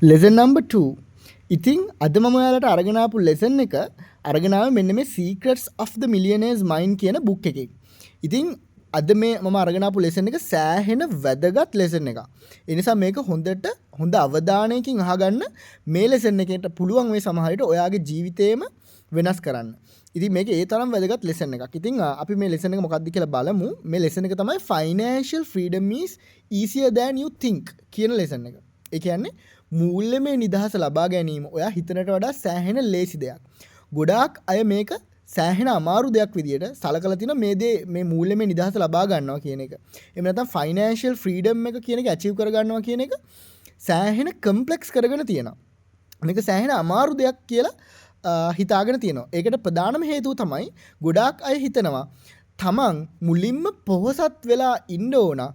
lesson number 2. ඉතින් අද මම ඔයාලට අරගෙන ආපු lesson එක අරගෙන ආවේ මෙන්න මේ Secrets of the Millionaire's Mind කියන book එකේ. ඉතින් අද මේ මම අරගෙන ආපු lesson එක සෑහෙන වැදගත් lesson එකක්. ඒ නිසා මේක හොඳ අවධානයකින් අහගන්න. මේ lesson එකේට පුළුවන් මේ සමහර විට ඔයාගේ ජීවිතේම වෙනස් කරන්න. ඉතින් මේක ඒ තරම් වැදගත් lesson එකක්. ඉතින් අපි මේ lesson එක මොකක්ද කියලා බලමු. මේ lesson එක තමයි Financial Freedom is Easier Than You Think කියන lesson එක. ඒ කියන්නේ මූල්‍යමය නිදහස ලබා ගැනීම ඔයා හිතනට වඩා සෑහෙන ලේසි දෙයක්. ගොඩාක් අය මේක සෑහෙන අමාරු දෙයක් විදියට සලකලා තිනවා මේ මූල්‍යමය නිදහස ලබා ගන්නවා කියන එක. එහෙම නැත්නම් ෆයිනෑන්ෂියල් ෆ්‍රීඩම් එක කියන එක ඇචීව් කර ගන්නවා කියන එක සෑහෙන කම්ප්ලෙක්ස් කරගෙන තියෙනවා. මේක සෑහෙන අමාරු දෙයක් කියලා හිතාගෙන තියෙනවා. ඒකට ප්‍රධානම හේතුව තමයි ගොඩාක් අය හිතනවා තමන් මුලින්ම පොහොසත් වෙලා ඉන්න ඕන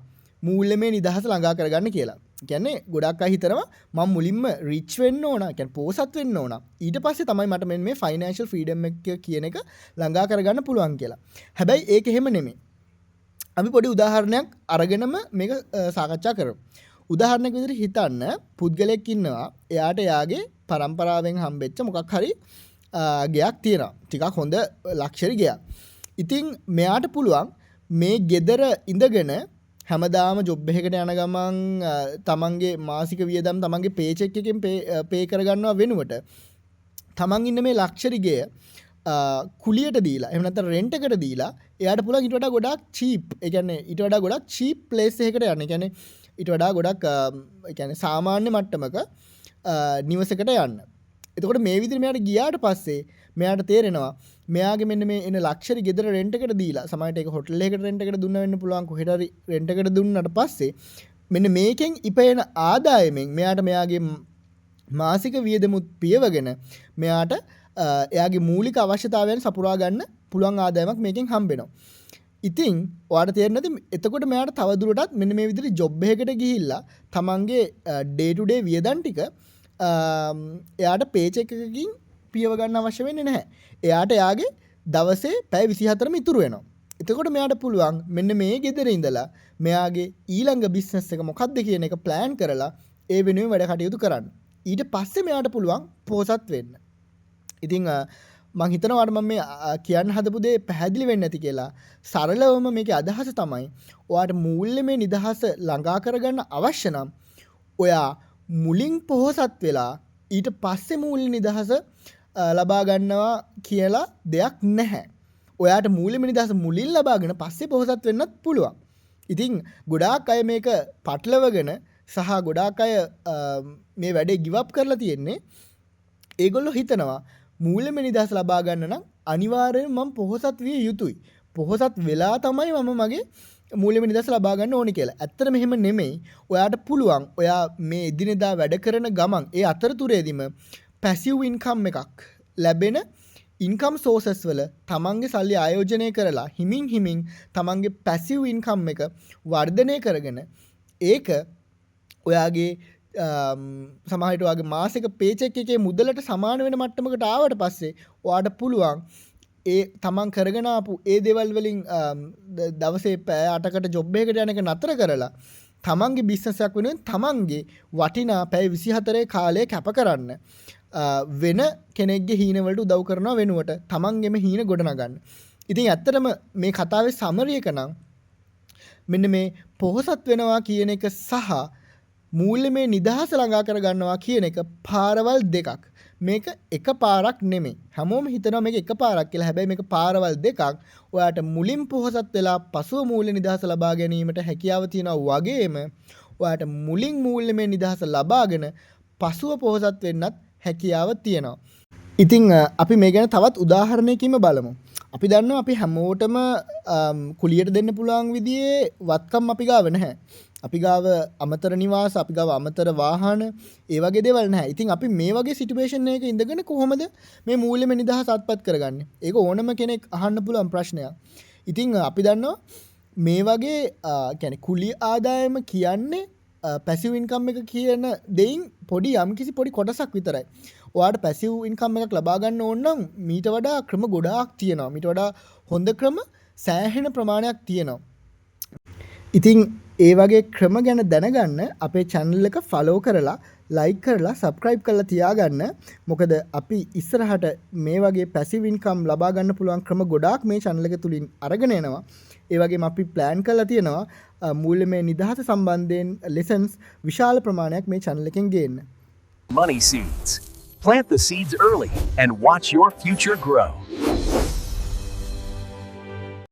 මූල්‍යමය නිදහස ළඟා කරගන්න කියලා. කියන්නේ ගොඩක් අය හිතනවා මම මුලින්ම රිච් වෙන්න ඕන, කියන්නේ පොහොසත් වෙන්න ඕන. ඊට පස්සේ තමයි මට මේ ෆයිනෑන්ෂියල් ෆ්‍රීඩම් එක කියන එක ළඟා කරගන්න පුළුවන් කියලා. හැබැයි ඒක එහෙම නෙමෙයි. අපි පොඩි උදාහරණයක් අරගෙනම මේක සාකච්ඡා කරමු. උදාහරණයක් විදිහට හිතන්න පුද්ගලයෙක් ඉන්නවා. එයාට එයාගේ පරම්පරාවෙන් හම්බෙච්ච මොකක් හරි ගෙයක් තියෙනවා. ටිකක් හොඳ ලක්ෂරි ගෙයක්. ඉතින් මෙයාට පුළුවන් මේ ගෙදර ඉඳගෙන හැමදාම ජොබ් එකකට යන ගමන් තමන්ගේ මාසික වියදම් තමන්ගේ පේචෙක් එකෙන් පේ කරගන්නවා වෙනුවට තමන් ඉන්න මේ ලක්ෂරි ගෙය කුලියට දීලා එහෙම නැත්නම් රෙන්ට් එකට දීලා එයාට පුළුවන් ඊට වඩා ගොඩක් චීප්, ඒ කියන්නේ ඊට වඩා ගොඩක් චීප් ප්ලේස් එකකට යන්න. ඒ කියන්නේ ඊට වඩා ගොඩක් ඒ කියන්නේ සාමාන්‍ය මට්ටමක නිවසකට යන්න. එතකොට මේ විදිහට මෙයාට ගියාට පස්සේ මෙයාට තේරෙනවා මෙයාගේ මෙන්න මේ එන ලක්ෂරි ගෙදර රෙන්ට් එකට දීලා සමහරට ඒක හොටල් එකකට රෙන්ට් එකට දුන්නා වෙන්න පුළුවන්, කොහෙට හරි රෙන්ට් එකට දුන්නාට පස්සේ මෙන්න මේකෙන් ඉපෙන ආදායමෙන් මෙයාට මෙයාගේ මාසික වියදමුත් පියවගෙන මෙයාට එයාගේ මූලික අවශ්‍යතාවයන් සපුරා ගන්න පුළුවන් ආදායමක් මේකෙන් හම්බෙනවා. ඉතින් ඔයාලට තේරෙන්නේ නැති එතකොට මෙයාට තවදුරටත් මෙන්න මේ විදිහට ජොබ් එකකට ගිහිල්ලා තමන්ගේ ඩේ ටු ඩේ වියදම් ටික එයාට පේචෙක් එකකින් පියව ගන්න අවශ්‍ය වෙන්නේ නැහැ. එයාට එයාගේ දවසේ පැය 24ම ඉතුරු වෙනවා. එතකොට මෙයාට පුළුවන් මෙන්න මේ ගෙදර ඉඳලා මෙයාගේ ඊළඟ බිස්නස් එක මොකක්ද කියන එක ප්ලෑන් කරලා ඒ වෙනුවෙන් වැඩ කටයුතු කරන්න. ඊට පස්සේ මෙයාට පුළුවන් පොහොසත් වෙන්න. ඉතින් මම හිතනවා මම මේ කියන්න හදපු දේ පැහැදිලි වෙන්නේ නැති කියලා. සරලවම මේකේ අදහස තමයි ඔයාට මූල්‍යමය නිදහස ළඟා කරගන්න අවශ්‍ය නම් ඔයා මුලින් පොහොසත් වෙලා ඊට පස්සේ මූල්‍ය නිදහස ලබා ගන්නවා කියලා දෙයක් නැහැ. ඔයාට මූල්‍යමය නිදහස මුලින් ලබාගෙන පස්සේ පොහොසත් වෙන්නත් පුළුවන්. ඉතින් ගොඩාක් අය මේක පටලවගෙන සහ ගොඩාක් අය මේ වැඩේ ගිව් අප් කරලා තියෙන්නේ. ඒගොල්ලෝ හිතනවා මූල්‍යමය නිදහස ලබා ගන්න නම් අනිවාර්යයෙන්ම මම පොහොසත් විය යුතුයි. පොහොසත් වෙලා තමයි මම මගේ මූල්‍යමය නිදහස ලබා ගන්න ඕනේ කියලා. ඇත්තටම එහෙම නෙමෙයි. ඔයාට පුළුවන් ඔයා මේ එදිනෙදා වැඩ කරන ගමන් ඒ අතරතුරේදීම පැසිව් ඉන්කම් එකක් ලැබෙන ඉන්කම් සෝසස් වල තමන්ගේ සල්ලි ආයෝජනය කරලා හිමින් තමන්ගේ පැසිව් ඉන්කම් එක වර්ධනය කරගෙන ඒක ඔයාගේ සමහරට ඔයාගේ මාසික පේචෙක් එකේ මුදලට සමාන වෙන මට්ටමකට ආවට පස්සේ ඔයාට පුළුවන් ඒ තමන් කරගෙන ආපු ඒ දේවල් වලින් දවසේ පැය 8කට ජොබ් එකකට යන එක නතර කරලා තමන්ගේ බිස්නස් එකක් වෙනුවෙන් තමන්ගේ වටිනා පැය 24 කාලය කැප කරන්න වෙන කෙනෙක්ගේ හීන වලට උදව් කරනවා වෙනුවට තමන්ගේම හීන ගොඩනගන්න. ඉතින් ඇත්තටම මේ කතාවේ සමරි එක නම් මෙන්න මේ පොහොසත් වෙනවා කියන එක සහ මූල්‍යමය නිදහස ළඟා කර ගන්නවා කියන එක පාරවල් දෙකක්. මේක එක පාරක් නෙමෙයි. හැමෝම හිතනවා මේක එක පාරක් කියලා. හැබැයි මේක පාරවල් දෙකක්. ඔයාට මුලින් පොහොසත් වෙලා පසුව මූල්‍ය නිදහස ලබා ගැනීමට හැකියාව තියෙනවා වගේම ඔයාට මුලින් මූල්‍යමය නිදහස ලබාගෙන පසුව පොහොසත් වෙන්නත් හැකියාව තියෙනවා. ඉතින් අපි මේ ගැන තවත් උදාහරණයකින්ම බලමු. අපි දන්නවා අපි හැමෝටම කුලියට දෙන්න පුළුවන් විදිහේ වත්කම් අපි ගාව නැහැ. අපි ගාව අමතර නිවාස, අපි ගාව අමතර වාහන, ඒ වගේ දේවල් නැහැ. ඉතින් අපි මේ වගේ සිටුේෂන් එකක ඉඳගෙන කොහොමද මේ මූල්‍යමය නිදහස අත්පත් කරගන්නේ? ඒක ඕනම කෙනෙක් අහන්න පුළුවන් ප්‍රශ්නයක්. ඉතින් අපි දන්නවා මේ වගේ කියන්නේ කුලී ආදායම කියන්නේ පැසිව් ඉන්කම් එක කියන දෙයින් යම්කිසි පොඩි කොටසක් විතරයි. ඔයාට පැසිව් ඉන්කම් එකක් ලබා ගන්න ඕන නම් මීට වඩා ක්‍රම ගොඩාක් තියෙනවා. මීට වඩා හොඳ ක්‍රම සෑහෙන ප්‍රමාණයක් තියෙනවා. ඉතින් ඒ වගේ ක්‍රම ගැන දැනගන්න අපේ channel එක follow කරලා ලයික් කරලා සබ්ස්ක්‍රයිබ් කරලා තියාගන්න. මොකද අපි ඉස්සරහට මේ වගේ පැසිව් ඉන්කම් ලබා ගන්න පුළුවන් ක්‍රම ගොඩාක් මේ channel එක තුලින් අරගෙන එනවා. ඒ වගේම අපි plan කරලා තියෙනවා මූල්‍යමය නිදහස සම්බන්ධයෙන් lessons විශාල ප්‍රමාණයක් මේ channel එකෙන් ගේන්න. Money seeds. Plant the seeds early and watch your future grow.